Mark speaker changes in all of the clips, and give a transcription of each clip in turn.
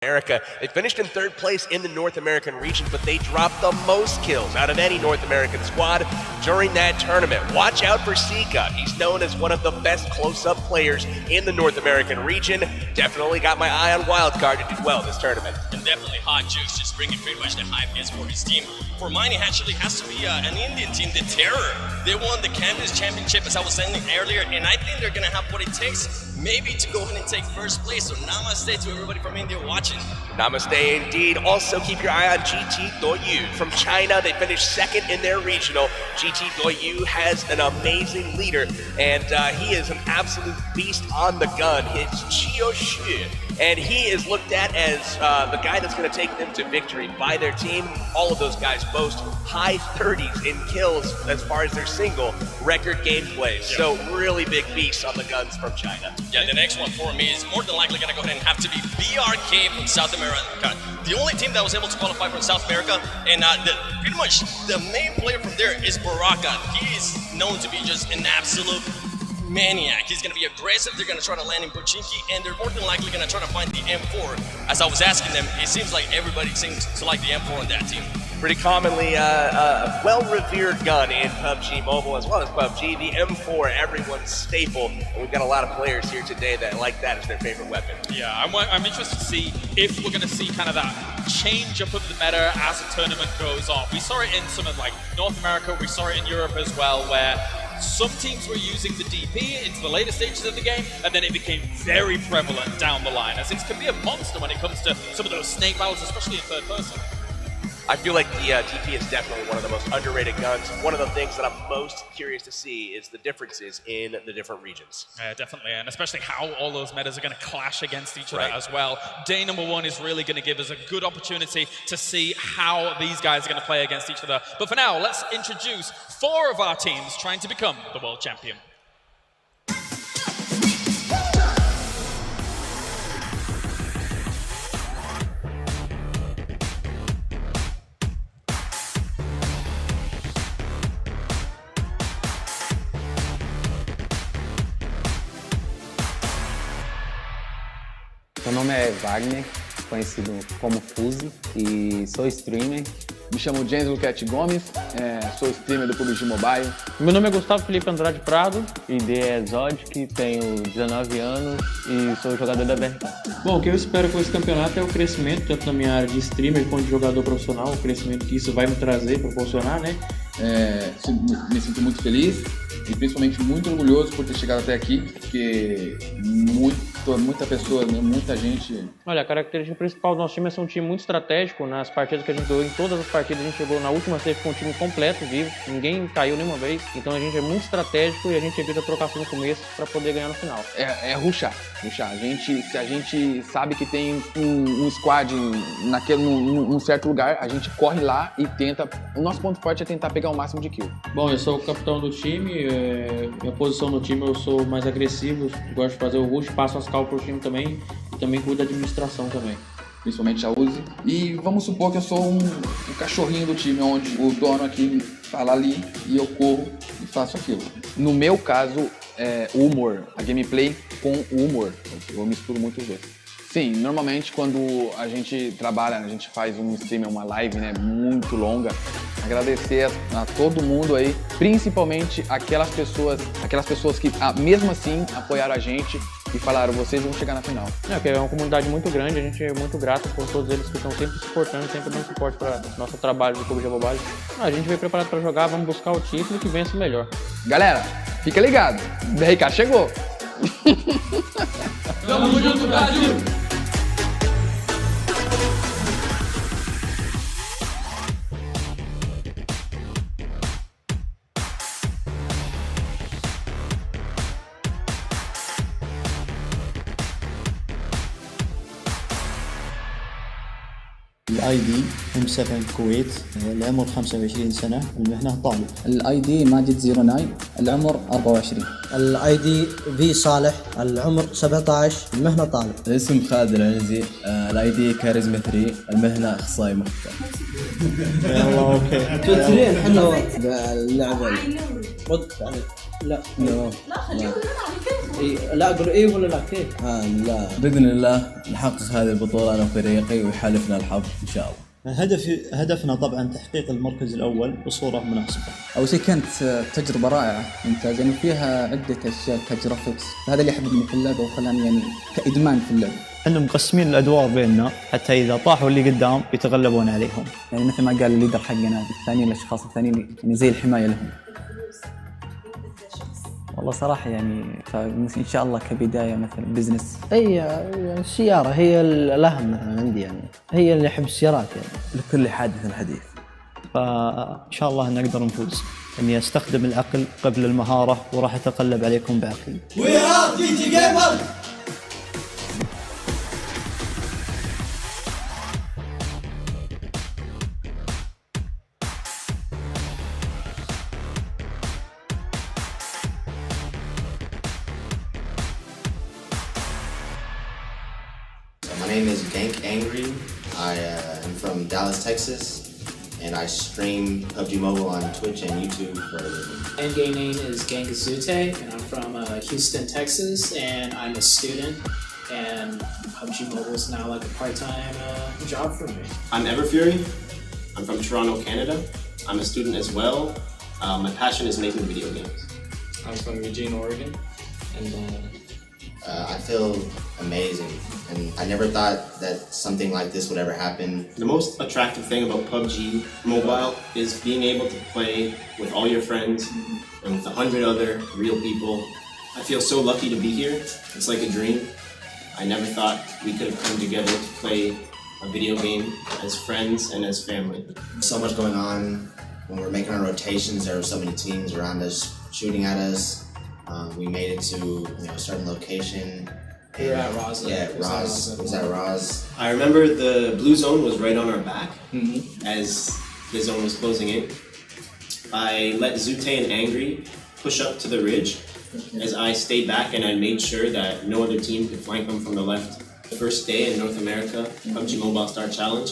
Speaker 1: America. They finished in third place in the North American region, but they dropped the most kills out of any North American squad during that tournament. Watch out for Sika. He's known as one of the best close-up players in the North American region. Definitely got my eye on Wildcard to do well this tournament.
Speaker 2: And definitely Hot Juice just bringing pretty much the high pace for his team. For mine, it actually has to be an Indian team, the Terror. They won the Canvas Championship, as I was saying earlier, and I think they're going to have what it takes maybe to go ahead and take first place. So namaste to everybody from India watching.
Speaker 1: Namaste indeed. Also keep your eye on GT Doyu from China. They finished second in their regional. GT Doyu has an amazing leader, and he is an absolute beast on the gun. It's Chiyo Xu, and he is looked at as the guy that's going to take them to victory by their team. All of those guys boast high 30s in kills as far as their single record gameplays. So really big beasts on the guns from China.
Speaker 2: Yeah, the next one for me is more than likely going to go ahead and have to be BRK from South America. The only team that was able to qualify from South America, and pretty much the main player from there is Baraka. He is known to be just an absolute maniac. He's going to be aggressive. They're going to try to land in Pochinki, and they're more than likely going to try to find the M4. As I was asking them, it seems like everybody seems to like the M4 on that team.
Speaker 1: Pretty commonly a well-revered gun in PUBG Mobile as well as PUBG. The M4, everyone's staple. And we've got a lot of players here today that like that as their favorite weapon.
Speaker 3: Yeah, I'm interested to see if we're going to see kind of that change up of the meta as the tournament goes on. We saw it in some of like North America, we saw it in Europe as well, where some teams were using the DP into the later stages of the game, and then it became very prevalent down the line, as it can be a monster when it comes to some of those snake battles, especially in third person.
Speaker 1: I feel like the DP is definitely one of the most underrated guns. One of the things that I'm most curious to see is the differences in the different regions.
Speaker 3: Yeah, definitely, and especially how all those metas are going to clash against each other as well. Day number one is really going to give us a good opportunity to see how these guys are going to play against each other. But for now, let's introduce 4 of our teams trying to become the world champion.
Speaker 4: Meu nome é Wagner, conhecido como Fuse, e sou streamer.
Speaker 5: Me chamo James Luquete Gomes, sou streamer do Pubgm Mobile.
Speaker 6: Meu nome é Gustavo Felipe Andrade Prado.
Speaker 4: ID é Zodic, tenho 19 anos e sou jogador da BRK.
Speaker 6: Bom, o que eu espero com esse campeonato é o crescimento, tanto na minha área de streamer quanto de jogador profissional, o crescimento que isso vai me trazer, proporcionar, né?
Speaker 5: Me sinto muito feliz e principalmente muito orgulhoso por ter chegado até aqui, porque muita gente...
Speaker 6: Olha, a característica principal do nosso time é ser um time muito estratégico. Nas partidas que a gente ganhou, em todas as partidas a gente chegou na última save com um time completo, vivo, ninguém caiu nenhuma vez, então a gente é muito estratégico e a gente evita trocação no começo para poder ganhar no final.
Speaker 5: É rushar. Se a gente sabe que tem um squad num certo lugar, a gente corre lá e tenta. O nosso ponto forte é tentar pegar o máximo de kill.
Speaker 6: Bom, eu sou o capitão do time, minha posição no time eu sou mais agressivo, gosto de fazer o rush, passo as cal pro time também e também cuido da administração também.
Speaker 5: Principalmente a Uzi. E vamos supor que eu sou um cachorrinho do time, onde o dono aqui fala ali e eu corro e faço aquilo. No meu caso, o humor, a gameplay com o humor. Eu misturo muito os dois. Sim, normalmente quando a gente trabalha, a gente faz um stream, uma live, né, muito longa, agradecer a todo mundo aí, principalmente aquelas pessoas que mesmo assim apoiaram a gente e falaram, vocês vão chegar na final.
Speaker 6: É uma comunidade muito grande, a gente é muito grato por todos eles que estão sempre suportando, sempre dando suporte para nosso trabalho do Pubgm Mobile. A gente veio preparado para jogar, vamos buscar o título que vença o melhor.
Speaker 5: Galera, fica ligado, BRK chegou!
Speaker 7: Tamo junto, Brasil!
Speaker 8: الاي دي ام7 الكويت، العمر 25 سنة، المهنة طالب.
Speaker 9: الاي دي ماجد 09، العمر 24.
Speaker 10: الاي دي في صالح، العمر 17، المهنة طالب.
Speaker 11: الاسم خالد العنزي، الاي دي كاريزما 3، المهنة اخصائي مخطط.
Speaker 10: يلا اوكي. توترين احنا اللعبة. لا لا لا أقول إيه ولا لا كيف؟
Speaker 11: لا باذن الله نحقق هذه البطوله انا وفريقي ويحالفنا الحظ ان شاء الله.
Speaker 8: هدفنا طبعا تحقيق المركز الأول بصورة مناسبة.
Speaker 9: أول شيء كانت تجربة رائعة ممتازة، يعني فيها عدة أشياء كجرافيكس، فهذا اللي حببني في اللعبة وخلاني يعني كإدمان في اللعبة.
Speaker 8: احنا مقسمين الأدوار بيننا حتى إذا طاحوا اللي قدام يتغلبون عليهم.
Speaker 9: يعني مثل ما قال الليدر حقنا الثاني، الأشخاص الثانيين يعني زي الحماية لهم. والله صراحة يعني إن شاء الله كبداية مثلا بزنس.
Speaker 10: أي السيارة هي الأهم مثلا عندي، يعني هي اللي أحب السيارات يعني.
Speaker 11: لكل حادث حديث.
Speaker 8: فإن شاء الله نقدر نفوز. إني أستخدم العقل قبل المهارة وراح أتغلب عليكم بعقلي.
Speaker 7: My name is Gank Angry. I am from Dallas, Texas, and I stream PUBG Mobile on Twitch and YouTube for a living.
Speaker 12: Endgame name is Gangazute, and I'm from Houston, Texas, and I'm a student, and PUBG Mobile is now like a part-time job for me.
Speaker 13: I'm Everfury. I'm from Toronto, Canada. I'm a student as well. My passion is making video games.
Speaker 12: I'm from Eugene, Oregon, and
Speaker 7: I feel amazing, and I never thought that something like this would ever happen.
Speaker 13: The most attractive thing about PUBG Mobile is being able to play with all your friends and with 100 other real people. I feel so lucky to be here. It's like a dream. I never thought we could have come together to play a video game as friends and as family.
Speaker 7: So much going on. When we're making our rotations, there were so many teams around us shooting at us. We made it to a certain location.
Speaker 12: we were at Roz.
Speaker 7: Yeah, Roz. It was at Roz.
Speaker 13: I remember the blue zone was right on our back as the zone was closing in. I let Zute and Angry push up to the ridge as I stayed back, and I made sure that no other team could flank them from the left. The first day in North America, PUBG Mobile Star Challenge,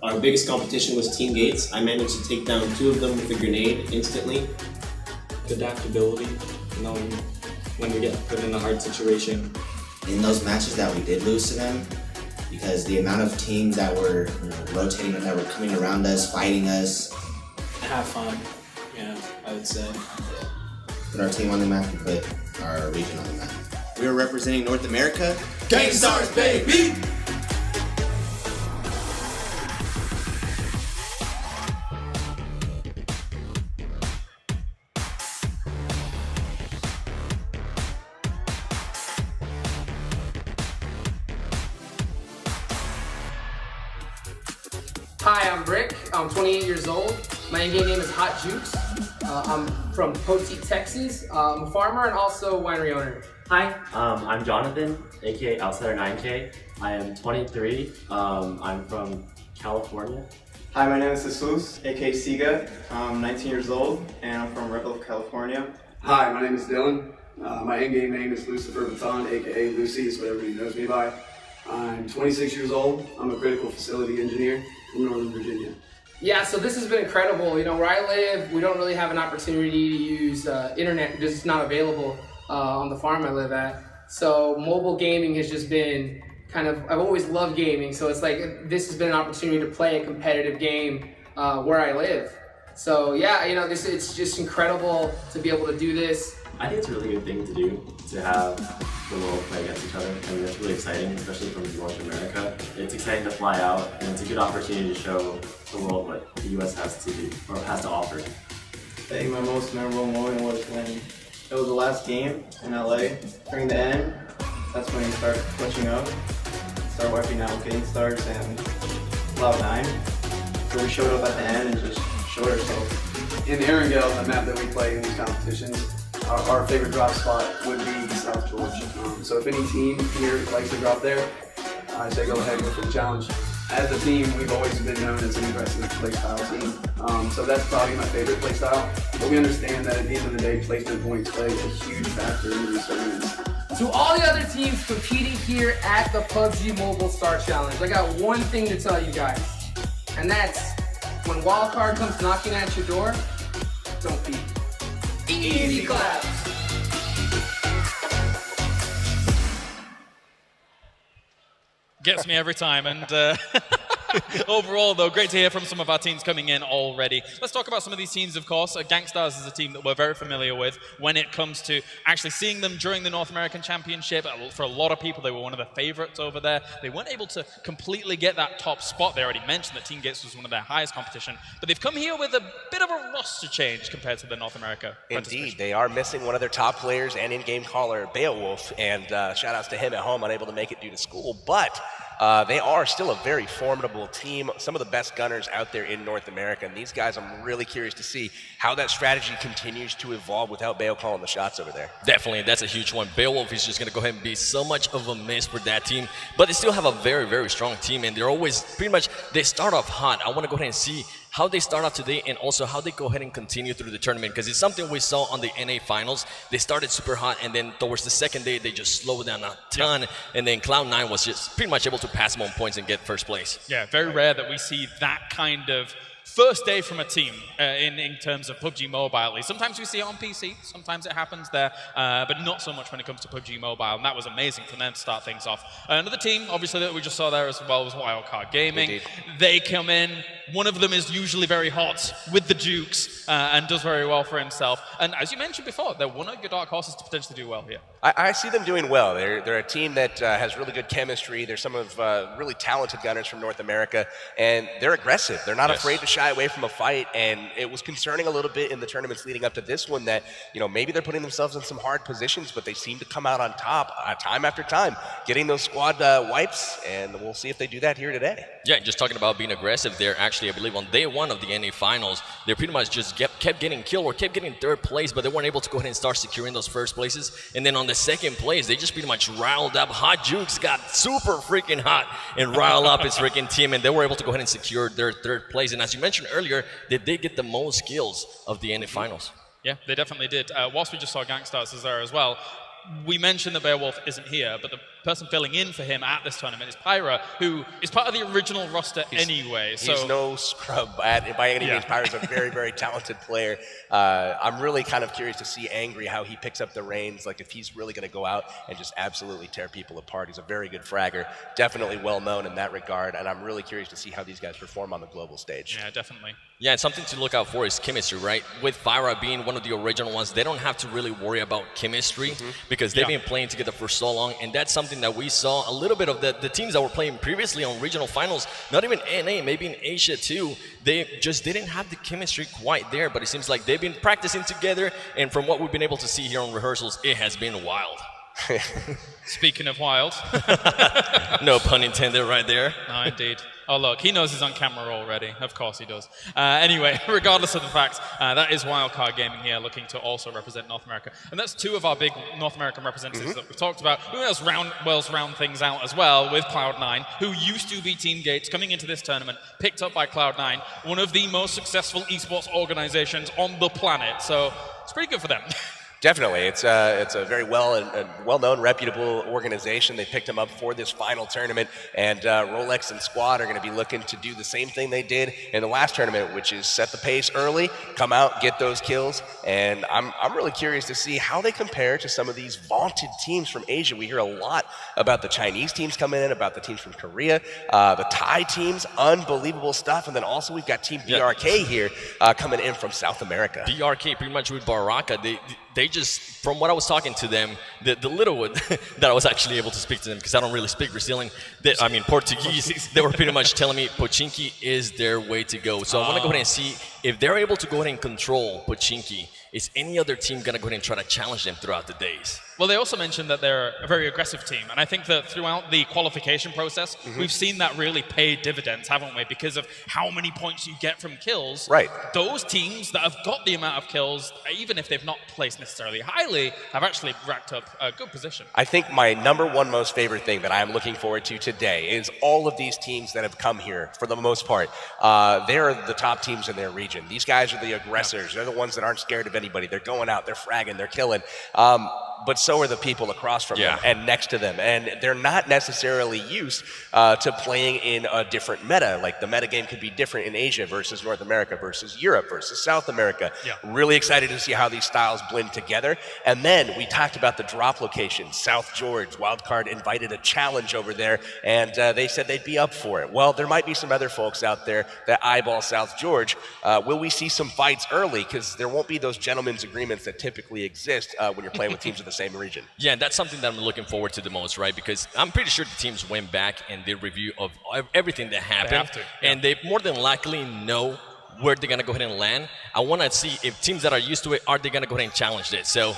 Speaker 13: our biggest competition was Team Gates. I managed to take down 2 of them with a grenade instantly.
Speaker 12: Adaptability, knowing when we get put in a hard situation.
Speaker 7: In those matches that we did lose to them, because the amount of teams that were rotating and that were coming around us, fighting us.
Speaker 12: Have fun, I would say.
Speaker 7: Put our team on the map and put our region on the map. We are representing North America. Gang Stars, baby!
Speaker 14: Hi, I'm Rick. I'm 28 years old. My in-game name is Hot Jukes. I'm from Poteet, Texas. I'm a farmer and also a winery owner.
Speaker 15: Hi, I'm Jonathan, aka Outsider 9K. I am 23. I'm from California.
Speaker 16: Hi, my name is Jesus, aka Siga. I'm 19 years old and I'm from Redwood, California.
Speaker 17: Hi, my name is Dylan. My in-game name is Lucifer Baton, aka Lucy, is what everybody knows me by. I'm 26 years old. I'm a critical facility engineer from Northern Virginia.
Speaker 14: Yeah, so this has been incredible. Where I live, we don't really have an opportunity to use internet because it's not available on the farm I live at. So mobile gaming has just been I've always loved gaming, so it's like this has been an opportunity to play a competitive game where I live. So yeah, it's just incredible to be able to do this.
Speaker 15: I think it's a really good thing to do, to have the world play against each other. I mean, it's really exciting, especially from North America. It's exciting to fly out, and it's a good opportunity to show the world what the US has to do, or has to offer.
Speaker 16: I think my most memorable moment was when it was the last game in LA. During the end, that's when he started pushing up, started wiping out Gang Stars and Cloud9. So we showed up at the end and just showed ourselves.
Speaker 17: In Erangel, the map that we play in these competitions, our favorite drop spot would be South George. So if any team here likes to drop there, I say go ahead and go for the challenge. As a team, we've always been known as an aggressive playstyle team. So that's probably my favorite playstyle. But we understand that at the end of the day, placement points play a huge factor in these tournaments.
Speaker 14: To all the other teams competing here at the PUBG Mobile Star Challenge, I got one thing to tell you guys. And that's, when wildcard comes knocking at your door, don't be easy claps.
Speaker 3: Gets me every time. And overall, though, great to hear from some of our teams coming in already. Let's talk about some of these teams, of course. Gangstars is a team that we're very familiar with when it comes to actually seeing them during the North American Championship. For a lot of people, they were one of the favorites over there. They weren't able to completely get that top spot. They already mentioned that Team Gates was one of their highest competition, but they've come here with a bit of a roster change compared to the North America.
Speaker 1: Indeed, they are missing one of their top players and in-game caller, Beowulf, and shout-outs to him at home, unable to make it due to school, but they are still a very formidable team, some of the best gunners out there in North America, and these guys, I'm really curious to see how that strategy continues to evolve without Bale calling the shots over there.
Speaker 2: Definitely, that's a huge one. Beowulf is just going to go ahead and be so much of a miss for that team, but they still have a very, very strong team, and they're always pretty much, they start off hot. I want to go ahead and see how they start off today and also how they go ahead and continue through the tournament, because it's something we saw on the NA finals. They started super hot, and then towards the second day, they just slowed down a ton, and then Cloud9 was just pretty much able to pass them on points and get first place.
Speaker 3: Yeah, very rare that we see that kind of first day from a team in terms of PUBG Mobile, at least. Sometimes we see it on PC, sometimes it happens there, but not so much when it comes to PUBG Mobile, and that was amazing for them to start things off. Another team, obviously, that we just saw there as well was Wildcard Gaming.
Speaker 1: Indeed.
Speaker 3: They come in, one of them is usually very hot with the Dukes and does very well for himself. And as you mentioned before, they're one of your dark horses to potentially do well here.
Speaker 1: I see them doing well. They're a team that has really good chemistry. They're some of really talented gunners from North America, and they're aggressive. They're not afraid to shy away from a fight, and it was concerning a little bit in the tournaments leading up to this one that, you know, maybe they're putting themselves in some hard positions, but they seem to come out on top time after time, getting those squad wipes, and we'll see if they do that here today.
Speaker 2: Yeah, just talking about being aggressive there, actually, I believe on day one of the NA finals, they pretty much just kept getting killed or kept getting third place, but they weren't able to go ahead and start securing those first places. And then on the second place, they just pretty much riled up. Hot Jukes got super freaking hot and riled up his freaking team, and they were able to go ahead and secure their third place. And as you mentioned earlier, they did get the most kills of the NA finals.
Speaker 3: Yeah, they definitely did. Whilst we just saw Gangstars is there as well, we mentioned that Beowulf isn't here, but the person filling in for him at this tournament is Pyra, who is part of the original roster anyway. So
Speaker 1: he's no scrub by any means. Pyra's a very, very talented player. I'm really kind of curious to see Angry, how he picks up the reins, like if he's really going to go out and just absolutely tear people apart. He's a very good fragger, definitely well known in that regard, and I'm really curious to see how these guys perform on the global stage.
Speaker 3: Yeah, definitely.
Speaker 2: Yeah, and something to look out for is chemistry, right? With Pyra being one of the original ones, they don't have to really worry about chemistry because they've been playing together for so long, and that's something that we saw a little bit of the teams that were playing previously on regional finals, not even NA, maybe in Asia too, they just didn't have the chemistry quite there, but it seems like they've been practicing together, and from what we've been able to see here on rehearsals, it has been wild.
Speaker 3: Speaking of wild.
Speaker 2: No pun intended right there.
Speaker 3: No, indeed. Oh, look, he knows he's on camera already. Of course he does. Anyway, regardless of the fact, that is Wildcard Gaming here looking to also represent North America. And that's two of our big North American representatives that we've talked about. Who else round things out as well with Cloud9, who used to be Team Gates, coming into this tournament, picked up by Cloud9, one of the most successful esports organizations on the planet. So it's pretty good for them.
Speaker 1: Definitely, it's a very well-known, reputable organization. They picked them up for this final tournament, and Rolex and Squad are going to be looking to do the same thing they did in the last tournament, which is set the pace early, come out, get those kills, and I'm really curious to see how they compare to some of these vaunted teams from Asia. We hear a lot about the Chinese teams coming in, about the teams from Korea, the Thai teams, unbelievable stuff, and then also we've got Team BRK here coming in from South America.
Speaker 2: BRK pretty much with Baraka, they just, from what I was talking to them, the little one that I was actually able to speak to them, because I don't really speak Brazilian, Portuguese, they were pretty much telling me Pochinki is their way to go. So I want to go ahead and see if they're able to go ahead and control Pochinki. Is any other team going to go ahead and try to challenge them throughout the days?
Speaker 3: Well, they also mentioned that they're a very aggressive team, and I think that throughout the qualification process, we've seen that really pay dividends, haven't we? Because of how many points you get from kills.
Speaker 1: Right.
Speaker 3: Those teams that have got the amount of kills, even if they've not placed necessarily highly, have actually racked up a good position.
Speaker 1: I think my number one most favorite thing that I'm looking forward to today is all of these teams that have come here, for the most part. They're the top teams in their region. These guys are the aggressors. They're the ones that aren't scared of anybody. They're going out, they're fragging, they're killing. but so are the people across from them and next to them. And they're not necessarily used to playing in a different meta. Like the meta game could be different in Asia versus North America versus Europe versus South America. Really excited to see how these styles blend together. And then we talked about the drop location. South George, Wildcard invited a challenge over there, and they said they'd be up for it. Well, there might be some other folks out there that eyeball South George. Will we see some fights early? Because there won't be those gentlemen's agreements that typically exist when you're playing with teams in the same region.
Speaker 2: Yeah, that's something that I'm looking forward to the most, right? Because I'm pretty sure the teams went back and did review of everything that happened.
Speaker 3: They have to,
Speaker 2: and they more than likely know where they're going to go ahead and land. I want to see if teams that are used to it, are they going to go ahead and challenge this? So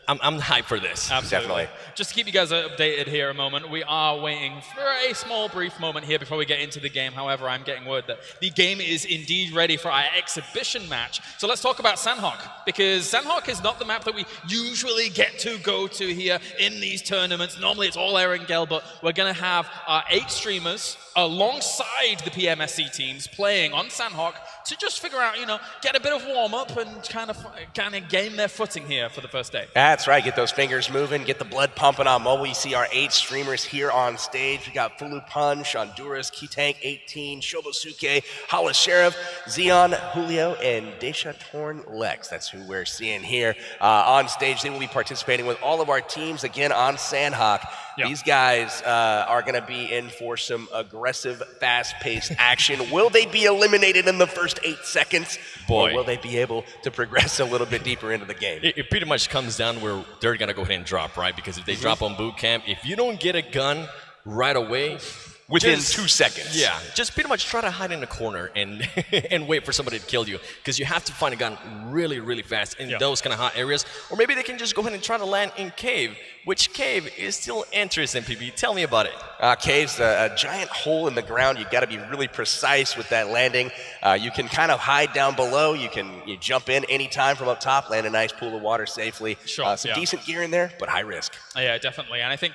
Speaker 2: I'm hyped for this.
Speaker 3: Absolutely. Just to keep you guys updated here a moment, we are waiting for a small brief moment here before we get into the game. However, I'm getting word that the game is indeed ready for our exhibition match. So let's talk about Sandhawk, because Sandhawk is not the map that we usually get to go to here in these tournaments. Normally it's all Erangel, but we're going to have 8 streamers alongside the PMSC teams playing on Sandhawk to just figure out, get a bit of warm-up and kind of gain their footing here for the first day.
Speaker 1: That's right. Get those fingers moving, get the blood pumping on mobile. You see our 8 streamers here on stage. We got Fulu Punch, Honduras, Kitank 18, Shobosuke, Hala Sheriff, Xeon, Julio, and Desha Torn Lex. That's who we're seeing here on stage. They will be participating with all of our teams again on Sandhawk. These guys are going to be in for some aggressive, fast-paced action. Will they be eliminated in the first 8 seconds?
Speaker 2: Boy.
Speaker 1: Or will they be able to progress a little bit deeper into the game?
Speaker 2: It pretty much comes down where they're going to go ahead and drop, right? Because if they drop on boot camp, if you don't get a gun right away,
Speaker 1: within 2 seconds.
Speaker 2: Yeah, just pretty much try to hide in a corner and and wait for somebody to kill you, because you have to find a gun really, really fast in those kind of hot areas. Or maybe they can just go ahead and try to land in cave, which cave is still interesting, PB. Tell me about it.
Speaker 1: Cave's a giant hole in the ground. You've got to be really precise with that landing. You can kind of hide down below. You jump in anytime from up top, land a nice pool of water safely.
Speaker 3: Sure,
Speaker 1: some decent gear in there, but high risk.
Speaker 3: Yeah, definitely. And I think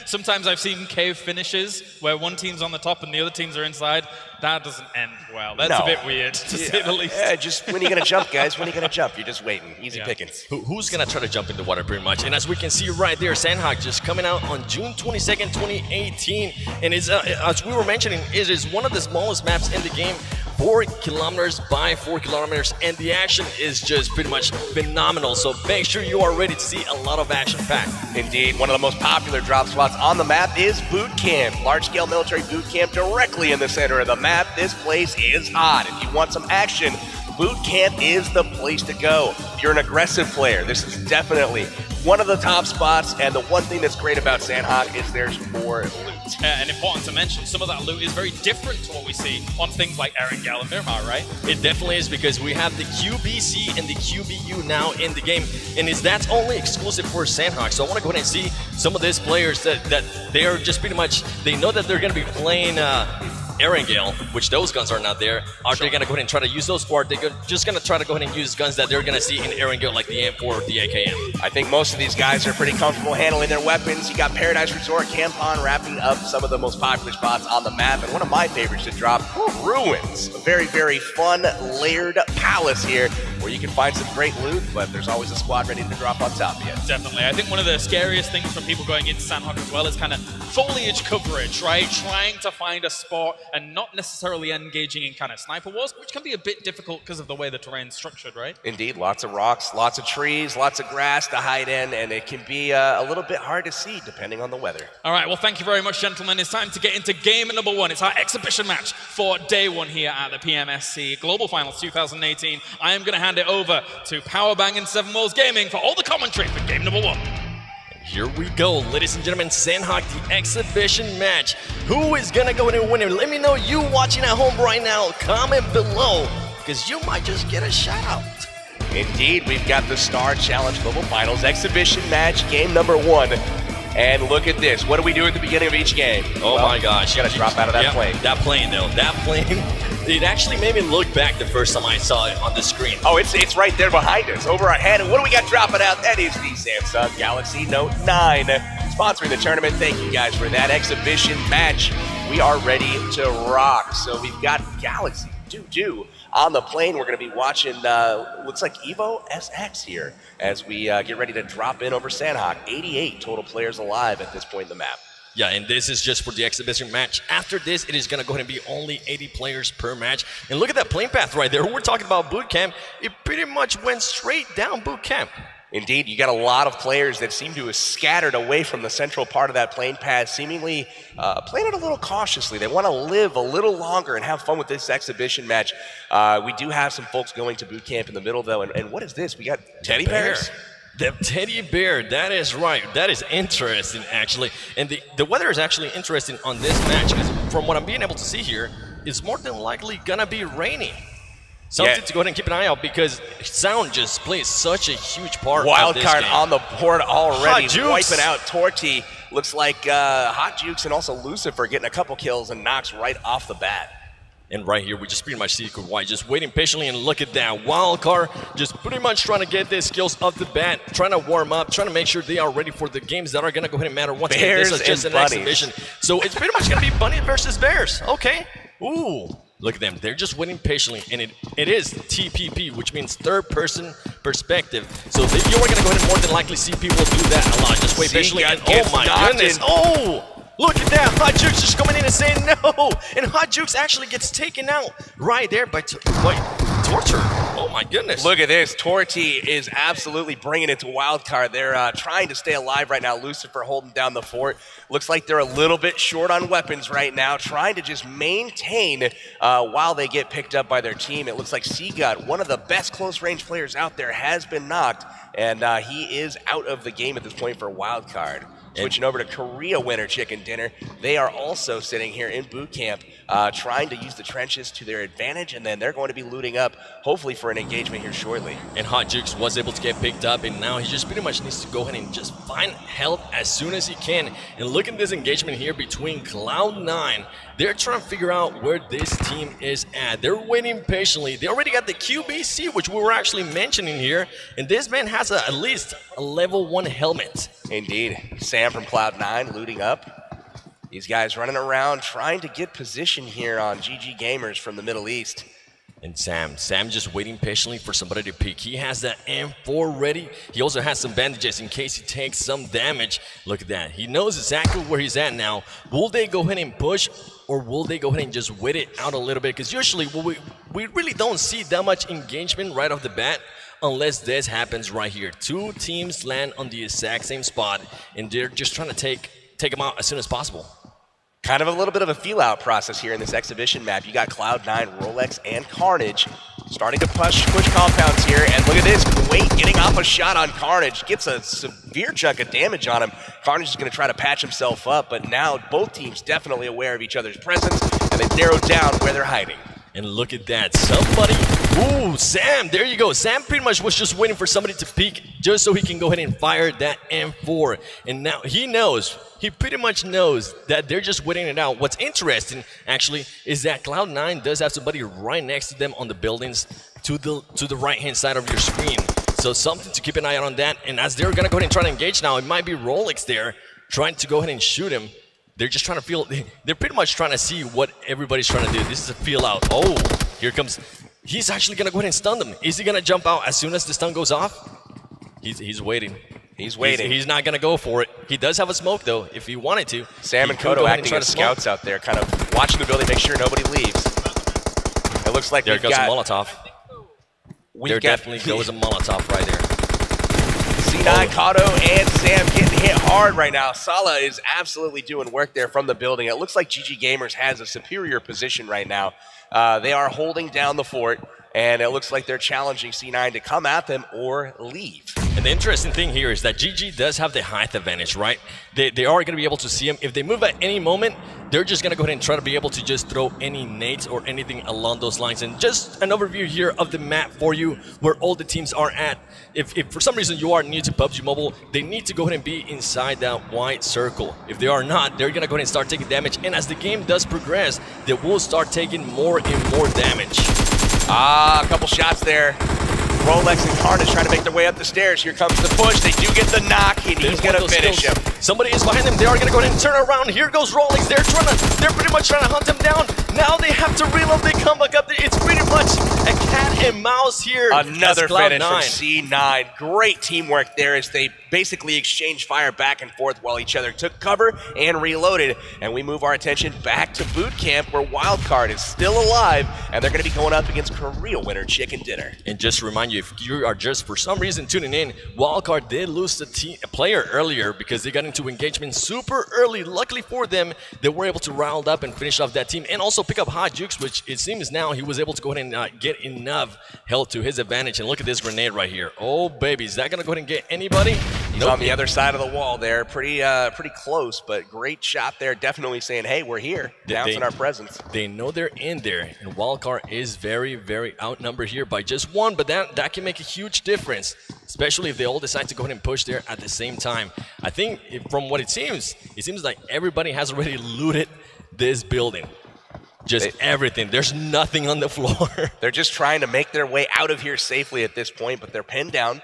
Speaker 3: sometimes I've seen cave finishes where one team's on the top and the other teams are inside. That doesn't end well. That's a bit weird, to say the least.
Speaker 1: Yeah, just when are you going to jump, guys? When are you going to jump? You're just waiting. Easy pickings.
Speaker 2: Who's going to try to jump in the water, pretty much? And as we can see right there, Sandhawk just coming out on June 22nd, 2018. And it's, as we were mentioning, it is one of the smallest maps in the game. 4 kilometers by 4 kilometers, and the action is just pretty much phenomenal. So make sure you are ready to see a lot of action packed.
Speaker 1: Indeed, one of the most popular drop spots on the map is boot camp. Large-scale military boot camp directly in the center of the map. This place is hot. If you want some action, boot camp is the place to go. If you're an aggressive player, this is definitely one of the top spots, and the one thing that's great about Sandhawk is there's more loot.
Speaker 3: And important to mention, some of that loot is very different to what we see on things like Erangel and Miramar, right?
Speaker 2: It definitely is, because we have the QBC and the QBU now in the game, and that's only exclusive for Sandhawk. So I want to go ahead and see some of these players that they are just pretty much, they know that they're going to be playing Erangel, which those guns are not there. Are they going to go ahead and try to use those, or are they just going to try to go ahead and use guns that they're going to see in Erangel, like the M4 or the AKM?
Speaker 1: I think most of these guys are pretty comfortable handling their weapons. You got Paradise Resort, Campon wrapping up some of the most popular spots on the map, and one of my favorites to drop, Ruins. A very, very fun, layered palace here where you can find some great loot, but there's always a squad ready to drop on top of you.
Speaker 3: Definitely. I think one of the scariest things from people going into Sandhawk as well is kind of foliage coverage, right? Trying to find a spot and not necessarily engaging in kind of sniper wars, which can be a bit difficult because of the way the terrain's structured, right?
Speaker 1: Indeed, lots of rocks, lots of trees, lots of grass to hide in, and it can be a little bit hard to see depending on the weather.
Speaker 3: All right, well, thank you very much, gentlemen. It's time to get into game number 1. It's our exhibition match for day 1 here at the PMSC Global Finals 2018. I am going to hand it over to Powerbang and Seven Worlds Gaming for all the commentary for game number 1.
Speaker 2: Here we go, ladies and gentlemen, Sandhawk, the exhibition match. Who is gonna go in and win it? Let me know, you watching at home right now, comment below, because you might just get a shout out.
Speaker 1: Indeed, we've got the Star Challenge Global Finals exhibition match, game number 1. And look at this. What do we do at the beginning of each game?
Speaker 2: Oh my gosh.
Speaker 1: You gotta drop out of that plane.
Speaker 2: That plane, though. That plane, it actually made me look back the first time I saw it on the screen.
Speaker 1: Oh, it's right there behind us, over our head. And what do we got dropping out? That is the Samsung Galaxy Note 9. Sponsoring the tournament. Thank you guys for that exhibition match. We are ready to rock. So we've got Galaxy do on the plane. We're going to be watching, looks like Evo SX here as we get ready to drop in over Sandhawk. 88 total players alive at this point in the map.
Speaker 2: Yeah, and this is just for the exhibition match. After this, it is going to go ahead and be only 80 players per match. And look at that plane path right there. We're talking about boot camp. It pretty much went straight down boot camp.
Speaker 1: Indeed, you got a lot of players that seem to have scattered away from the central part of that plane path, seemingly playing it a little cautiously. They want to live a little longer and have fun with this exhibition match. We do have some folks going to boot camp in the middle, though. And what is this? We got teddy bears?
Speaker 2: The teddy bear, that is right. That is interesting, actually. And the weather is actually interesting on this match because from what I'm being able to see here, it's more than likely going to be rainy. Something to go ahead and keep an eye out because sound just plays such a huge part of this
Speaker 1: Wildcard
Speaker 2: game.
Speaker 1: on the board already,
Speaker 2: Hot
Speaker 1: wiping out Torty. Looks like Hot Jukes and also Lucifer getting a couple kills and knocks right off the bat.
Speaker 2: And right here, we just pretty much see Kawhi just waiting patiently, and look at that. Wildcard just pretty much trying to get their skills off the bat, trying to warm up, trying to make sure they are ready for the games that are going to go ahead and matter. Once again, this is just an exhibition. So it's pretty much going to be Bunny versus Bears. Okay. Ooh. Look at them. They're just waiting patiently, and it is TPP, which means third-person perspective. So you are going to go ahead and more than likely see people do that a lot. Just wait patiently, and oh my goodness. Oh! Look at that, Hot Jukes just coming in and saying no! And Hot Jukes actually gets taken out right there by Torture. Oh my goodness.
Speaker 1: Look at this, Torty is absolutely bringing it to Wildcard. They're trying to stay alive right now. Lucifer holding down the fort. Looks like they're a little bit short on weapons right now, trying to just maintain while they get picked up by their team. It looks like Seagut, one of the best close-range players out there, has been knocked, and he is out of the game at this point for Wildcard. Switching over to Korea Winter Chicken Dinner. They are also sitting here in boot camp trying to use the trenches to their advantage, and then they're going to be looting up, hopefully for an engagement here shortly.
Speaker 2: And Hot Jukes was able to get picked up, and now he just pretty much needs to go ahead and just find help as soon as he can. And look at this engagement here between Cloud9. They're trying to figure out where this team is at. They're waiting patiently. They already got the QBC, which we were actually mentioning here, and this man has at least a level 1 helmet.
Speaker 1: Indeed. Sam from Cloud9 looting up. These guys running around trying to get position here on GG Gamers from the Middle East.
Speaker 2: And Sam just waiting patiently for somebody to peek. He has that M4 ready. He also has some bandages in case he takes some damage. Look at that. He knows exactly where he's at now. Will they go ahead and push, or will they go ahead and just wait it out a little bit? Because usually we really don't see that much engagement right off the bat unless this happens right here. Two teams land on the exact same spot, and they're just trying to take them out as soon as possible.
Speaker 1: Kind of a little bit of a feel-out process here in this exhibition map. You got Cloud9, Rolex, and Carnage starting to push compounds here. And look at this, Kuwait getting off a shot on Carnage. Gets a severe chunk of damage on him. Carnage is going to try to patch himself up, but now both teams definitely aware of each other's presence, and they've narrowed down where they're hiding.
Speaker 2: And look at that, somebody, ooh, Sam, there you go. Sam pretty much was just waiting for somebody to peek just so he can go ahead and fire that M4. And now he pretty much knows that they're just waiting it out. What's interesting, actually, is that Cloud9 does have somebody right next to them on the buildings to the right-hand side of your screen. So something to keep an eye out on that. And as they're going to go ahead and try to engage now, it might be Rolex there trying to go ahead and shoot him. They're just trying to they're pretty much trying to see what everybody's trying to do. This is a feel out. Oh, here comes, he's actually going to go ahead and stun them. Is he going to jump out as soon as the stun goes off? He's waiting.
Speaker 1: He's waiting.
Speaker 2: He's not going to go for it. He does have a smoke, though, if he wanted to.
Speaker 1: Sam and Kodo acting as scouts out there, kind of watching the building, make sure nobody leaves. It looks like
Speaker 2: there goes a Molotov. There definitely goes a Molotov right there.
Speaker 1: C9, Kato, and Sam getting hit hard right now. Sala is absolutely doing work there from the building. It looks like GG Gamers has a superior position right now. They are holding down the fort, and it looks like they're challenging C9 to come at them or leave.
Speaker 2: And the interesting thing here is that GG does have the height advantage, right? They are going to be able to see him. If they move at any moment, they're just going to go ahead and try to be able to just throw any nades or anything along those lines. And just an overview here of the map for you, where all the teams are at. If for some reason you are new to PUBG Mobile, they need to go ahead and be inside that white circle. If they are not, they're going to go ahead and start taking damage. And as the game does progress, they will start taking more and more damage.
Speaker 1: A couple shots there. Rolex and Carnage trying to make their way up the stairs. Here comes the push. They do get the knock, and he's going to finish him.
Speaker 2: Somebody is behind them. They are going to go ahead and turn around. Here goes Rolex. They're pretty much trying to hunt him down. Now they have to reload. They come back up. It's a cat and mouse here.
Speaker 1: Another
Speaker 2: as Cloud9.
Speaker 1: finish from C9. Great teamwork there as they basically exchanged fire back and forth while each other took cover and reloaded. And we move our attention back to boot camp where Wildcard is still alive and they're going to be going up against Korea winner Chicken Dinner.
Speaker 2: And just to remind you, if you are just for some reason tuning in, Wildcard did lose a player earlier because they got into engagement super early. Luckily for them, they were able to round up and finish off that team and also pick up Hot Jukes, which it seems now he was able to go ahead and get enough health to his advantage. And look at this grenade right here. Oh, baby, is that going to go ahead and get anybody?
Speaker 1: He's on the other side of the wall there. Pretty close, but great shot there. Definitely saying, hey, we're here. Announcing our presence.
Speaker 2: They know they're in there, and Wildcard is very, very outnumbered here by just one, but that can make a huge difference, especially if they all decide to go ahead and push there at the same time. I think from what it seems like everybody has already looted this building. Just everything. There's nothing on the floor.
Speaker 1: They're just trying to make their way out of here safely at this point, but they're pinned down.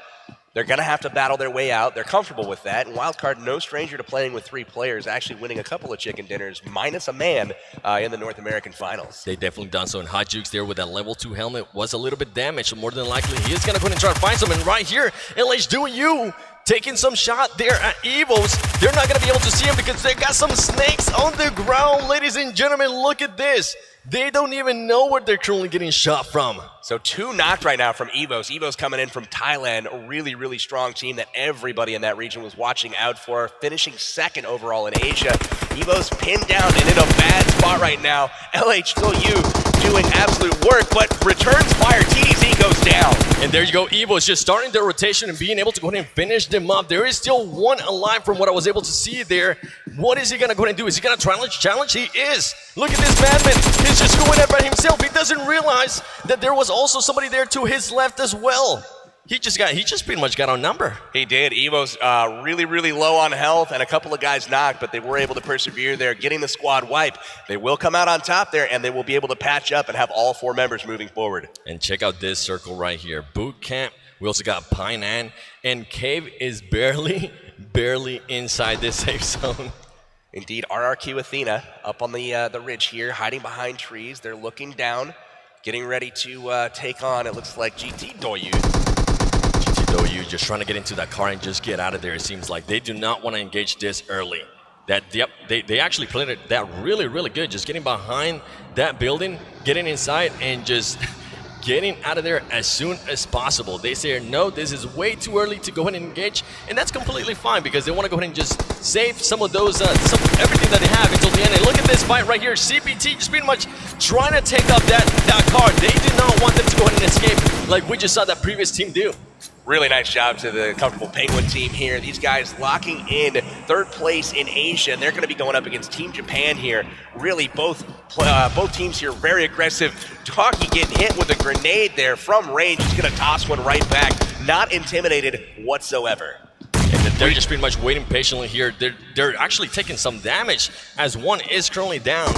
Speaker 1: They're going to have to battle their way out. They're comfortable with that. And Wildcard, no stranger to playing with 3 players, actually winning a couple of chicken dinners, minus a man in the North American Finals.
Speaker 2: They definitely done so. And Hot Jukes there with that level 2 helmet was a little bit damaged. So more than likely, he is going to go ahead and try to find someone right here. LH doing you. Taking some shot there at Evos. They're not going to be able to see him because they got some snakes on the ground. Ladies and gentlemen, look at this. They don't even know where they're currently getting shot from.
Speaker 1: So 2 knocked right now from Evos. Evos coming in from Thailand, a really, really strong team that everybody in that region was watching out for, finishing 2nd overall in Asia. Evos pinned down and in a bad spot right now. LH2U doing absolute work, but returns fire. TDZ goes down.
Speaker 2: And there you go, Evos just starting their rotation and being able to go ahead and finish them up. There is still one alive from what I was able to see there. What is he going to go ahead and do? Is he going to challenge? He is. Look at this madman. He's just going up by himself. He doesn't realize that there was also somebody there to his left as well. He just pretty much got outnumbered.
Speaker 1: He did. Evo's really, really low on health and a couple of guys knocked, but they were able to persevere there, getting the squad wipe. They will come out on top there, and they will be able to patch up and have all 4 members moving forward.
Speaker 2: And check out this circle right here. Boot camp. We also got Painan, and Cave is barely inside this safe zone.
Speaker 1: Indeed, RRQ Athena up on the ridge here, hiding behind trees. They're looking down, getting ready to take on, it looks like GT Doyu.
Speaker 2: GT Doyu just trying to get into that car and just get out of there. It seems like they do not want to engage this early. They actually played that really, really good. Just getting behind that building, getting inside, and just getting out of there as soon as possible. They say, no, this is way too early to go ahead and engage, and that's completely fine because they want to go ahead and just save some of those, everything that they have until the end. And look at this fight right here. CPT just pretty much trying to take up that car. They did not want them to go ahead and escape like we just saw that previous team do.
Speaker 1: Really nice job to the Comfortable Penguin team here. These guys locking in 3rd place in Asia, and they're going to be going up against Team Japan here. Really, both teams here very aggressive. Taki getting hit with a grenade there from range. He's going to toss one right back. Not intimidated whatsoever.
Speaker 2: And they're just pretty much waiting patiently here. They're actually taking some damage as one is currently down.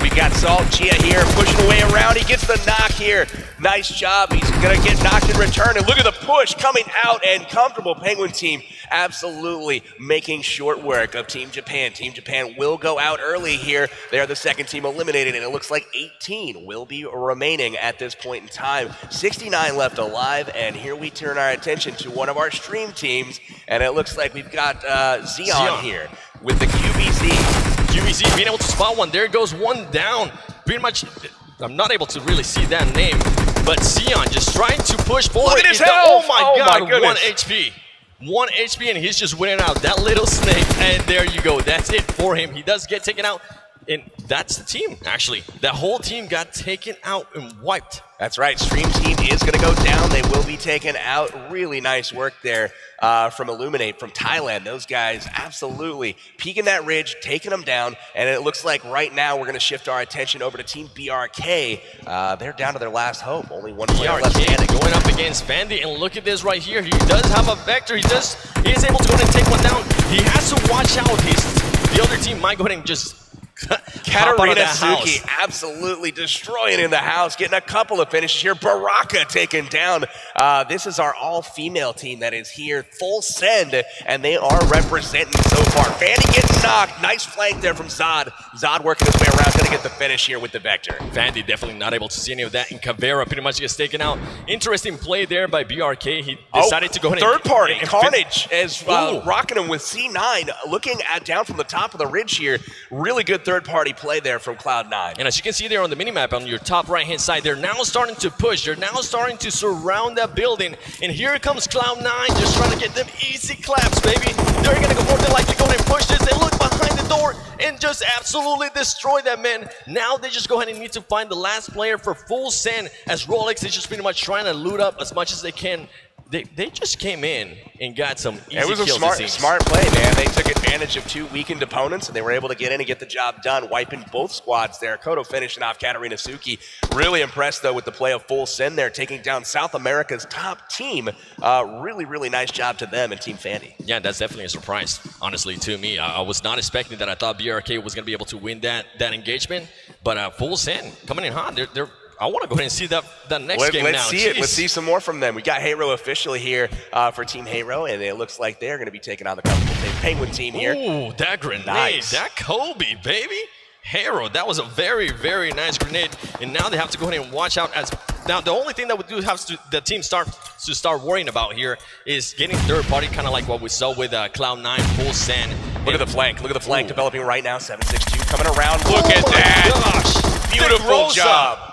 Speaker 1: We got Salt Chia here pushing away around. He gets the knock here. Nice job. He's going to get knocked in return. And look at the push coming out, and Comfortable Penguin team absolutely making short work of Team Japan. Team Japan will go out early here. They are the 2nd team eliminated, and it looks like 18 will be remaining at this point in time. 69 left alive, and here we turn our attention to one of our stream teams, and it looks like we've got Xeon here with the QBZ.
Speaker 2: QBZ being able to spot one. There goes one down. Pretty much, I'm not able to really see that name, but Sion just trying to push forward.
Speaker 1: Look at his health!
Speaker 2: Oh my God,
Speaker 1: my goodness.
Speaker 2: 1 HP. 1 HP, and he's just winning out. That little snake, and there you go. That's it for him. He does get taken out, and that's the team, actually. That whole team got taken out and wiped.
Speaker 1: That's right. Stream team is going to go down. They will be taken out. Really nice work there from Illuminate from Thailand. Those guys absolutely peeking that ridge, taking them down. And it looks like right now we're going to shift our attention over to Team BRK. They're down to their last hope. Only one player left standing.
Speaker 2: Going up against Vandy. And look at this right here. He does have a vector. He is able to go ahead and take one down. He has to watch out. The other team might go ahead and just
Speaker 1: Katarina Suki absolutely destroying in the house, getting a couple of finishes here. Baraka taken down. This is our all-female team that is here, full send, and they are representing so far. Fandy getting knocked. Nice flank there from Zod. Zod working his way around, going to get the finish here with the Vector.
Speaker 2: Fandy definitely not able to see any of that, and Caveira pretty much gets taken out. Interesting play there by BRK. He decided to go ahead
Speaker 1: third party. Carnage as rocking him with C9, looking at down from the top of the ridge here. Really good third-party play there from Cloud9.
Speaker 2: And as you can see there on the minimap on your top right-hand side, they're now starting to push. They're now starting to surround that building. And here comes Cloud9 just trying to get them easy claps, baby. They're going to go more than likely go ahead and push this. They look behind the door and just absolutely destroy that, man. Now they just go ahead and need to find the last player for full send, as Rolex is just pretty much trying to loot up as much as they can. They just came in and got some easy kills.
Speaker 1: It was a smart play, man. They took advantage of two weakened opponents, and they were able to get in and get the job done, wiping both squads there. Kodo finishing off Katarina Suki. Really impressed, though, with the play of full send there, taking down South America's top team. Really, really nice job to them and Team Fandy.
Speaker 2: Yeah, that's definitely a surprise, honestly, to me. I was not expecting that. I thought BRK was going to be able to win that engagement, but full send coming in hot. I want to go ahead and see that next game now.
Speaker 1: Let's see it. Let's see some more from them. We got Hero officially here for Team Hero, and it looks like they're going to be taking on the comfortable Penguin team here.
Speaker 2: Ooh, that grenade.
Speaker 1: Nice.
Speaker 2: That Kobe, baby. Hero, that was a very, very nice grenade. And now they have to go ahead and watch out. Now, the only thing that we do have the team start worrying about here is getting third party, kind of like what we saw with Cloud9 full send.
Speaker 1: Look at the flank. Look at the flank developing right now. 762 coming around. Look at that.
Speaker 2: Gosh.
Speaker 1: Beautiful job.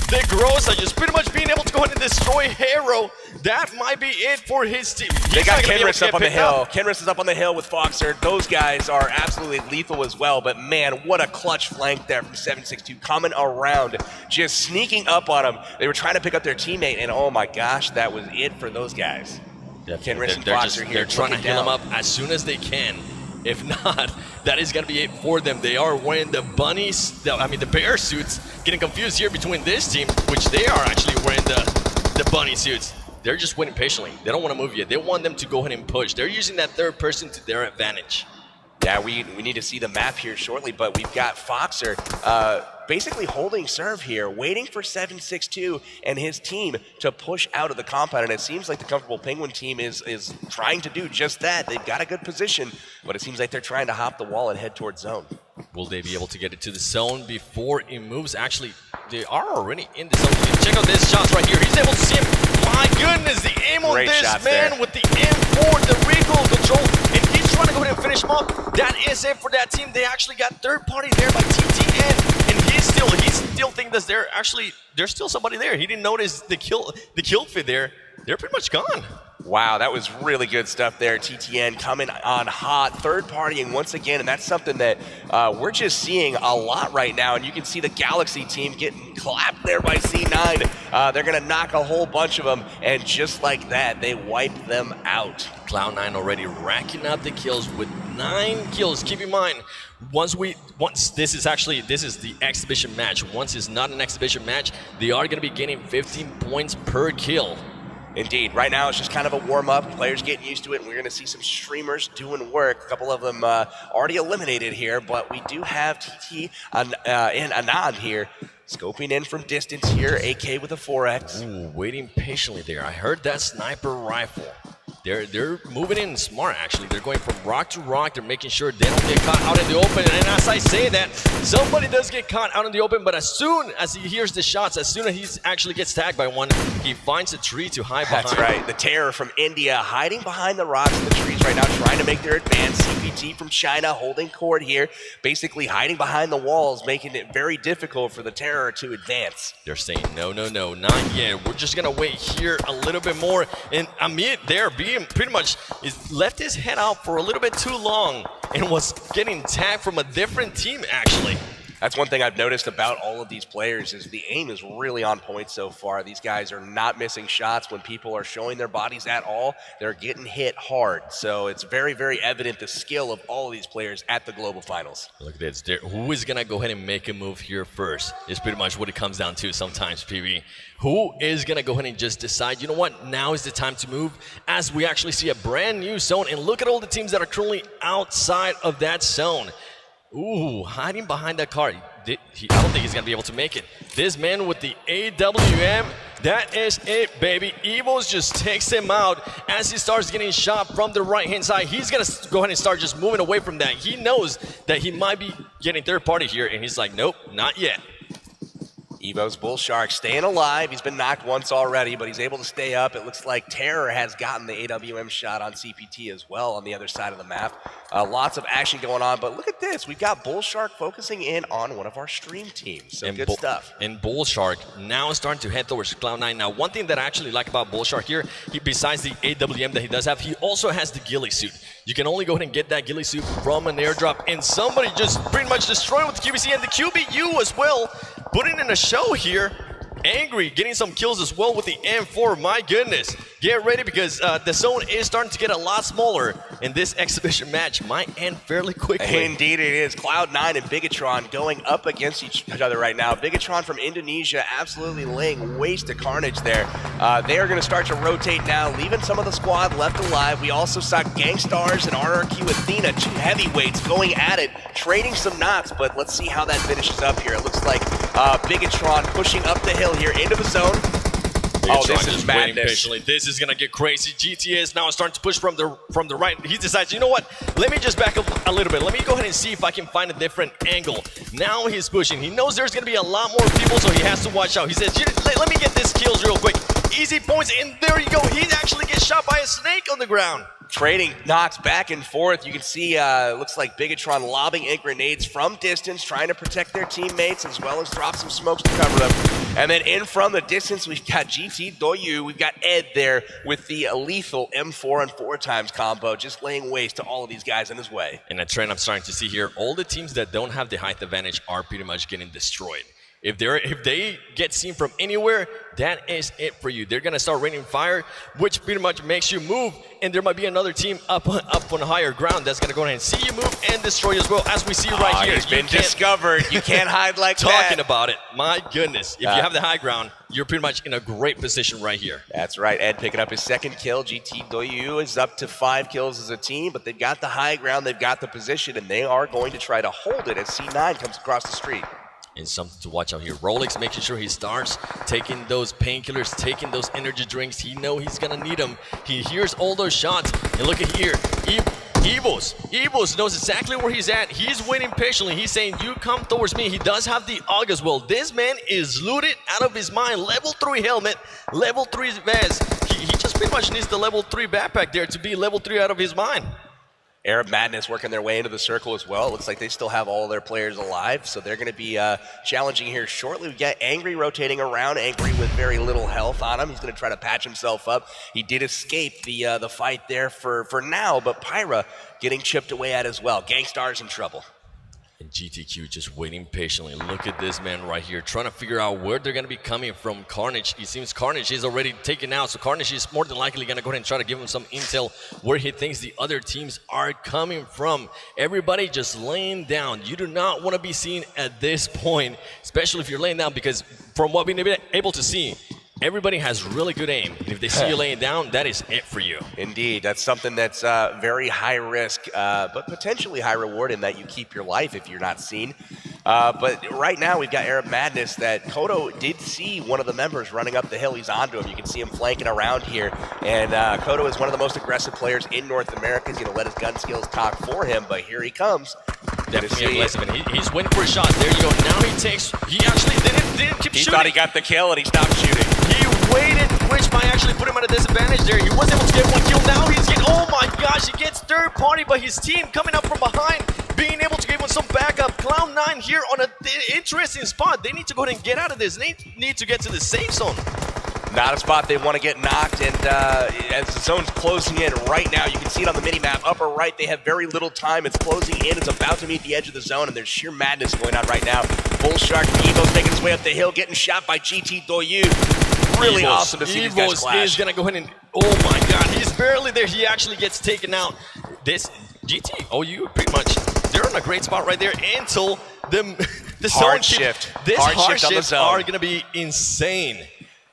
Speaker 2: The Groza just pretty much being able to go ahead and destroy Hero. That might be it for his team.
Speaker 1: They got Kenris up on the hill. Kenris is up on the hill with Foxer. Those guys are absolutely lethal as well. But man, what a clutch flank there from 762 coming around, just sneaking up on them. They were trying to pick up their teammate, and oh my gosh, that was it for those guys. Kenris and Foxer here.
Speaker 2: They're trying to heal him up as soon as they can. If not, that is going to be it for them. They are wearing the the bear suits. Getting confused here between this team, which they are actually wearing the bunny suits. They're just waiting patiently. They don't want to move yet. They want them to go ahead and push. They're using that third person to their advantage.
Speaker 1: Yeah, we need to see the map here shortly, but we've got Foxer basically holding serve here, waiting for 762 and his team to push out of the compound, and it seems like the comfortable Penguin team is trying to do just that. They've got a good position, but it seems like they're trying to hop the wall and head towards zone.
Speaker 2: Will they be able to get it to the zone before it moves? Actually, they are already in the zone. Check out this shots right here. He's able to see him. My goodness, the aim on this man there with the M4, the recoil control, and he's trying to go ahead and finish him up. That is it for that team. They actually got third party there by TTN, and he still thinks that there's still somebody there. He didn't notice the kill feed there. They're pretty much gone.
Speaker 1: Wow, that was really good stuff there. TTN coming on hot, third partying once again, and that's something that we're just seeing a lot right now. And you can see the Galaxy team getting clapped there by C9. They're going to knock a whole bunch of them, and just like that, they wipe them out.
Speaker 2: Cloud9 already racking up the kills with 9 kills. Keep in mind, once this is the exhibition match. Once it's not an exhibition match, they are going to be getting 15 points per kill.
Speaker 1: Indeed. Right now, it's just kind of a warm-up. Players getting used to it, and we're going to see some streamers doing work. A couple of them already eliminated here, but we do have TT and Anand here, scoping in from distance here, AK with a 4X.
Speaker 2: Ooh, waiting patiently there. I heard that sniper rifle. They're moving in smart, actually. They're going from rock to rock. They're making sure they don't get caught out in the open. And as I say that, somebody does get caught out in the open, but as soon as he hears the shots, as soon as he actually gets tagged by one, he finds a tree to hide behind.
Speaker 1: That's right. The Terror from India hiding behind the rocks and the trees right now, trying to make their advance. CPT from China holding court here, basically hiding behind the walls, making it very difficult for the Terror to advance.
Speaker 2: They're saying, no, not yet. We're just going to wait here a little bit more. And Amit there pretty much left his head out for a little bit too long and was getting tagged from a different team, actually.
Speaker 1: That's one thing I've noticed about all of these players is the aim is really on point so far. These guys are not missing shots when people are showing their bodies at all. They're getting hit hard. So it's very, very evident the skill of all of these players at the Global Finals.
Speaker 2: Look at this. Who is going to go ahead and make a move here first is pretty much what it comes down to sometimes, PB. Who is going to go ahead and just decide, you know what, now is the time to move, as we actually see a brand new zone. And look at all the teams that are currently outside of that zone. Ooh, hiding behind that car. I don't think he's going to be able to make it. This man with the AWM, that is it, baby. Evos just takes him out as he starts getting shot from the right-hand side. He's going to go ahead and start just moving away from that. He knows that he might be getting third party here, and he's like, nope, not yet.
Speaker 1: Evo's Bull Shark staying alive. He's been knocked once already, but he's able to stay up. It looks like Terror has gotten the AWM shot on CPT as well on the other side of the map. Lots of action going on, but look at this. We've got Bull Shark focusing in on one of our stream teams, so good stuff.
Speaker 2: And Bull Shark now is starting to head towards Cloud9. Now, one thing that I actually like about Bull Shark here, besides the AWM that he does have, he also has the ghillie suit. You can only go ahead and get that ghillie suit from an airdrop, and somebody just pretty much destroyed with the QBC and the QBU as well. Putting in a show here. Angry getting some kills as well with the M4. My goodness. Get ready because the zone is starting to get a lot smaller, and this exhibition match might end fairly quickly.
Speaker 1: Indeed it is. Cloud9 and Bigatron going up against each other right now. Bigatron from Indonesia absolutely laying waste to carnage there. They are going to start to rotate now, leaving some of the squad left alive. We also saw Gangstars and RRQ Athena, two heavyweights, going at it, trading some knots, but let's see how that finishes up here. It looks like Bigatron pushing up the hill here into the zone.
Speaker 2: Oh, this is madness. This is gonna get crazy. GTA is now starting to push from the right. He decides, you know what? Let me just back up a little bit. Let me go ahead and see if I can find a different angle. Now he's pushing. He knows there's gonna be a lot more people, so he has to watch out. He says, let me get these kills real quick. Easy points, and there you go. He actually gets shot by a snake on the ground.
Speaker 1: Trading knocks back and forth. You can see, looks like Bigatron lobbing ink grenades from distance, trying to protect their teammates, as well as drop some smokes to cover them. And then in from the distance, we've got GT Doyu. We've got Ed there with the lethal M4 and 4x combo, just laying waste to all of these guys in his way.
Speaker 2: And a trend I'm starting to see here, all the teams that don't have the height advantage are pretty much getting destroyed. If they get seen from anywhere, that is it for you. They're gonna start raining fire, which pretty much makes you move, and there might be another team up on higher ground that's gonna go ahead and see you move and destroy you as well, as we see right here.
Speaker 1: He's been discovered. You can't hide like that.
Speaker 2: Talking about it, my goodness. If you have the high ground, you're pretty much in a great position right here.
Speaker 1: That's right. Ed picking up his second kill. GT Doyu is up to 5 kills as a team, but they've got the high ground, they've got the position, and they are going to try to hold it as C9 comes across the street.
Speaker 2: And something to watch out here. Rolex making sure he starts taking those painkillers, taking those energy drinks. He knows he's gonna need them. He hears all those shots. And look at here, Evos knows exactly where he's at. He's waiting patiently. He's saying, you come towards me. He does have the AUG as well. This man is looted out of his mind. Level 3 helmet, level 3 vest. He just pretty much needs the level 3 backpack there to be level 3 out of his mind.
Speaker 1: Arab Madness working their way into the circle as well. It looks like they still have all their players alive, so they're going to be challenging here shortly. We got Angry rotating around, Angry with very little health on him. He's going to try to patch himself up. He did escape the fight there for now, but Pyra getting chipped away at as well. Gangstar's in trouble.
Speaker 2: And GTQ just waiting patiently. Look at this man right here, trying to figure out where they're going to be coming from. Carnage, it seems Carnage is already taken out, so Carnage is more than likely going to go ahead and try to give him some intel where he thinks the other teams are coming from. Everybody just laying down. You do not want to be seen at this point, especially if you're laying down, because from what we've been able to see, everybody has really good aim, and if they see you laying down, that is it for you.
Speaker 1: Indeed, that's something that's very high risk, but potentially high reward in that you keep your life if you're not seen. But right now we've got Arab Madness that Kodo did see one of the members running up the hill. He's onto him. You can see him flanking around here, and Kodo is one of the most aggressive players in North America. He's going to let his gun skills talk for him, but here he comes.
Speaker 2: Definitely aggressive, and he's waiting for a shot. There you go. Now he actually didn't keep shooting.
Speaker 1: He thought he got the kill, and he stopped shooting.
Speaker 2: He waited, which might actually put him at a disadvantage there. He was able to get one kill. Now he's getting, oh my gosh, he gets third party by his team coming up from behind, being able to give him some backup. Cloud9 here on an interesting spot. They need to go ahead and get out of this. They need to get to the safe zone.
Speaker 1: Not a spot they want to get knocked, and as the zone's closing in right now, you can see it on the mini-map, upper right, they have very little time. It's closing in, it's about to meet the edge of the zone, and there's sheer madness going on right now. Bull Shark Evo's making his way up the hill, getting shot by GT Doyu. Really awesome to see these guys clash.
Speaker 2: Is going to go ahead and, oh my god, he's barely there. He actually gets taken out. This GT, OU, pretty much, they're in a great spot right there until the
Speaker 1: hard shift.
Speaker 2: This hard
Speaker 1: shift on the
Speaker 2: shifts
Speaker 1: zone
Speaker 2: are going to be insane.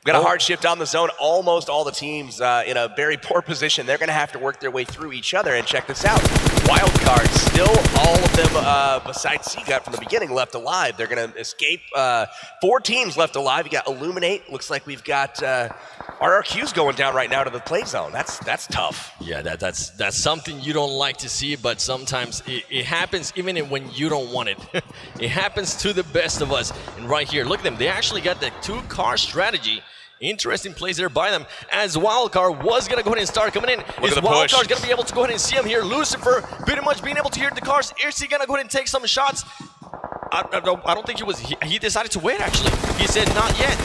Speaker 1: We've got a hard shift on the zone. Almost all the teams in a very poor position. They're going to have to work their way through each other. And check this out. Wild cards, still all of them besides Seagut from the beginning left alive. They're going to escape. 4 teams left alive. You got Illuminate. Looks like we've got RRQs going down right now to the play zone. That's tough.
Speaker 2: Yeah, that's something you don't like to see, but sometimes it happens even when you don't want it. It happens to the best of us. And right here, look at them. They actually got the 2-car strategy. Interesting plays there by them, as Wildcard was going to go ahead and start coming in. Is Wildcard's going to be able to go ahead and see him here? Lucifer pretty much being able to hear the cars. Is he going to go ahead and take some shots? I don't think he decided to wait, actually. He said not yet.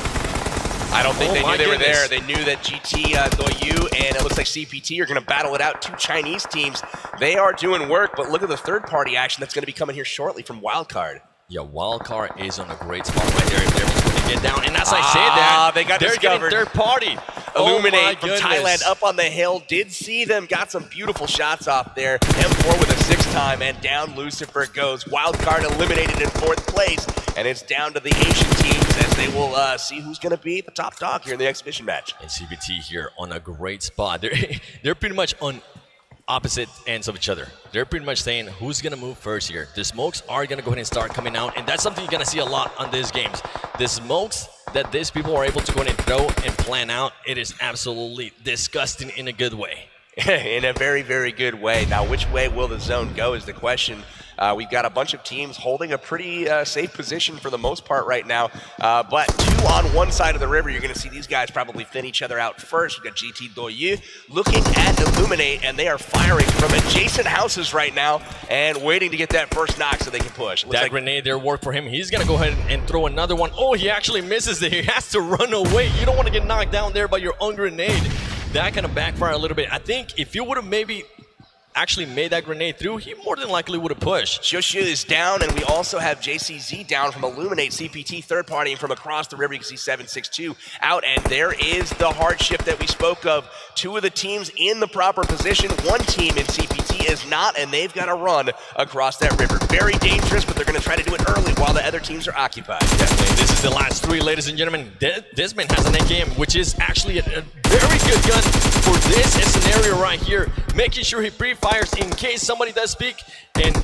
Speaker 1: I don't think they knew they were there. They knew that GT, Doyu, and it looks like CPT are going to battle it out. 2 Chinese teams. They are doing work, but look at the third-party action that's going to be coming here shortly from Wildcard.
Speaker 2: Yeah, Wildcard is on a great spot right there. If they're able to get down, and as I said that, they're
Speaker 1: discovered.
Speaker 2: getting third-party.
Speaker 1: Illuminate from Thailand up on the hill. Did see them. Got some beautiful shots off there. M4 with a 6-time, and down Lucifer goes. Wildcard eliminated in 4th place, and it's down to the Asian teams as they will see who's going to be the top dog here in the exhibition match.
Speaker 2: And CBT here on a great spot. They're pretty much on opposite ends of each other. They're pretty much saying who's going to move first here. The smokes are going to go ahead and start coming out, and that's something you're going to see a lot on these games. The smokes that these people are able to go ahead and throw and plan out, it is absolutely disgusting in a good way.
Speaker 1: In a very, very good way. Now, which way will the zone go is the question. We've got a bunch of teams holding a pretty safe position for the most part right now. But 2 on one side of the river, you're going to see these guys probably thin each other out first. We've got GT Doyu looking at Illuminate, and they are firing from adjacent houses right now and waiting to get that first knock so they can push.
Speaker 2: That grenade there worked for him. He's going to go ahead and throw another one. Oh, he actually misses it. He has to run away. You don't want to get knocked down there by your own grenade. That kind of backfire a little bit. I think if you would have maybe actually made that grenade through, he more than likely would have pushed.
Speaker 1: Shoshu is down, and we also have JCZ down from Illuminate. CPT third party, and from across the river you can see 762 out, and there is the hardship that we spoke of. 2 of the teams in the proper position. 1 team in CPT is not, and they've got to run across that river. Very dangerous, but they're going to try to do it early while the other teams are occupied.
Speaker 2: Definitely. This is the last 3, ladies and gentlemen. Desmond has an AKM, which is actually a very good gun for this scenario right here, making sure he pre-fires in case somebody does speak, and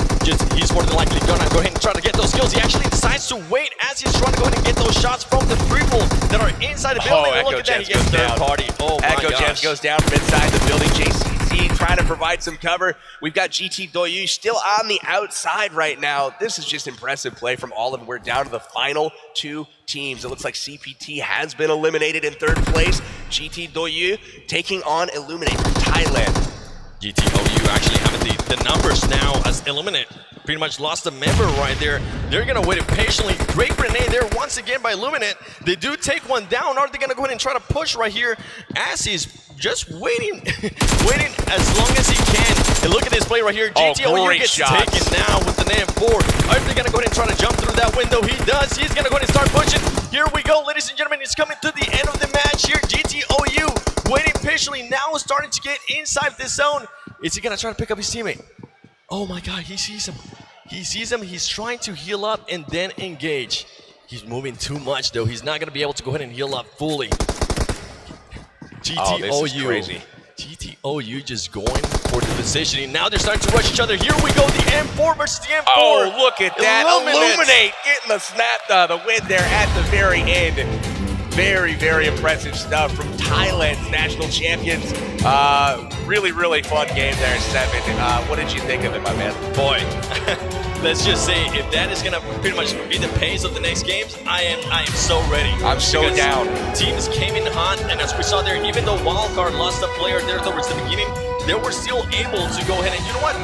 Speaker 2: he's more than likely gonna go ahead and try to get those kills. He actually decides to wait as he's trying to go ahead and get those shots from the people that are inside the building.
Speaker 1: Oh,
Speaker 2: look at that, he gets third party. Oh my
Speaker 1: Echo
Speaker 2: gosh.
Speaker 1: Gems goes down from inside the building. JCZ trying to provide some cover. We've got GT Doyu still on the outside right now. This is just impressive play from all of them. We're down to the final 2 teams. It looks like CPT has been eliminated in 3rd place. GT Doyu taking on Illuminate from Thailand.
Speaker 2: GTOU actually having the numbers now as Illuminate pretty much lost a member right there. They're going to wait patiently. Great grenade there once again by Illuminate. They do take one down. Are they going to go ahead and try to push right here as he's just waiting waiting as long as he can. And look at this play right here. GTOU gets taken now with the AM4. Are they going to go ahead and try to jump through that window? He does. He's going to go ahead and start pushing. Here we go, ladies and gentlemen. It's coming to the end of the match here. GTOU waiting patiently now, starting to get inside this zone. Is he going to try to pick up his teammate? Oh my God, he sees him. He sees him. He's trying to heal up and then engage. He's moving too much though. He's not going to be able to go ahead and heal up fully. GTOU.
Speaker 1: Oh, this is crazy.
Speaker 2: GTOU just going for the positioning. Now they're starting to rush each other. Here we go, the M4 versus the M4.
Speaker 1: Oh, look at that. Illuminate getting the snap, the win there at the very end. Very, very impressive stuff from Thailand's national champions. Really, really fun game there, 7. What did you think of it, my man?
Speaker 2: Boy, let's just say if that is gonna pretty much be the pace of the next games, I am so ready.
Speaker 1: I'm so down.
Speaker 2: Teams came in hot, and as we saw there, even though Wildcard lost a player there towards the beginning, they were still able to go ahead and, you know what,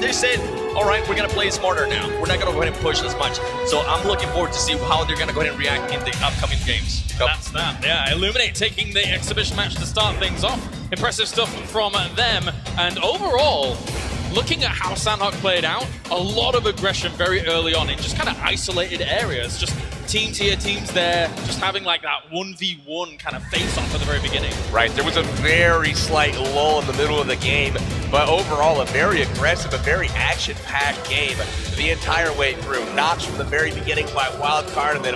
Speaker 2: they said, all right, we're going to play smarter now. We're not going to go ahead and push as much. So I'm looking forward to see how they're going to go ahead and react in the upcoming games.
Speaker 3: That's that. Yeah, Illuminate taking the exhibition match to start things off. Impressive stuff from them. And overall, looking at how Sandhawk played out, a lot of aggression very early on in just kind of isolated areas. Just teams here, teams there, just having like that 1v1 kind of face-off at the very beginning.
Speaker 1: Right, there was a very slight lull in the middle of the game, but overall a very aggressive, a very action-packed game the entire way through. Knocks from the very beginning by Wildcard, and then